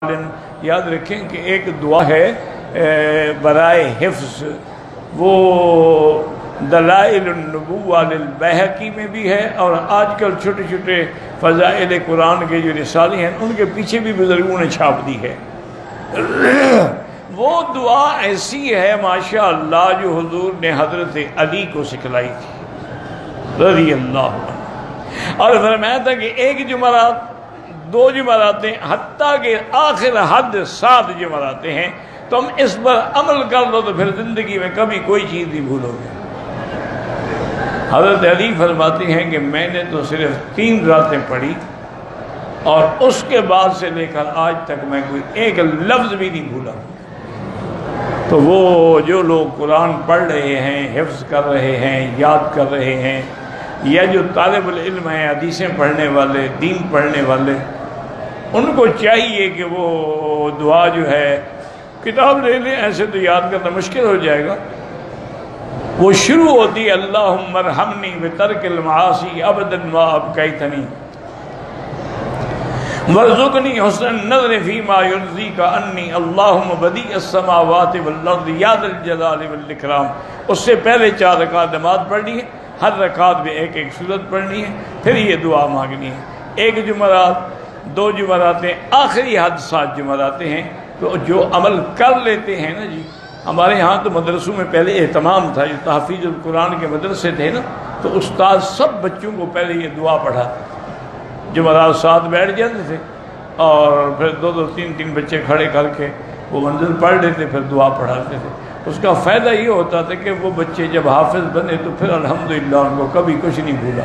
عالم یاد رکھیں کہ ایک دعا ہے برائے حفظ، وہ دلائل النبوہ للبیہقی میں بھی ہے، اور آج کل چھوٹے چھوٹے فضائل قرآن کے جو رسالے ہیں ان کے پیچھے بھی بزرگوں نے چھاپ دی ہے۔ وہ دعا ایسی ہے ماشاءاللہ جو حضور نے حضرت علی کو سکھلائی تھی رضی اللہ عنہ، اور فرمایا تھا کہ ایک جمعرات، دو جمعراتیں، حتیٰ کہ آخر حد 7 جمعراتیں ہیں، تم اس پر عمل کر لو تو پھر زندگی میں کبھی کوئی چیز نہیں بھولو گے۔ حضرت علی فرماتے ہیں کہ میں نے تو صرف 3 راتیں پڑھی اور اس کے بعد سے لے کر آج تک میں کوئی ایک لفظ بھی نہیں بھولا۔ تو وہ جو لوگ قرآن پڑھ رہے ہیں، حفظ کر رہے ہیں، یاد کر رہے ہیں، یا جو طالب العلم ہیں، حدیثیں پڑھنے والے، دین پڑھنے والے، ان کو چاہیے کہ وہ دعا جو ہے کتاب لے لیں، ایسے تو یاد کرنا مشکل ہو جائے گا۔ وہ شروع ہوتی ہے اللہم ارحمنی بترک المعاصی ابدا ما ابقیتنی وارزقنی حسن النظر فیما یرضیک عنی اللہم بدیع السماوات والارض یا ذا الجلال والاکرام۔ اس سے پہلے 4 رکعت نماز پڑھنی ہے، ہر رکعت میں ایک سورت پڑھنی ہے، پھر یہ دعا مانگنی ہے۔ ایک جمعرات، 2 جمعراتیں، آخری حد 7 جمعراتیں ہیں۔ تو جو عمل کر لیتے ہیں نا جی، ہمارے ہاں تو مدرسوں میں پہلے اہتمام تھا، جو تحفیظ القرآن کے مدرسے تھے نا، تو استاد سب بچوں کو پہلے یہ دعا پڑھا، جمعرات 7 بیٹھ جاتے تھے اور پھر 2 3 بچے کھڑے کر کے وہ منزل پڑھ لیتے، پھر دعا پڑھاتے تھے۔ اس کا فائدہ یہ ہوتا تھا کہ وہ بچے جب حافظ بنے تو پھر الحمدللہ ان کو کبھی کچھ نہیں بھولا۔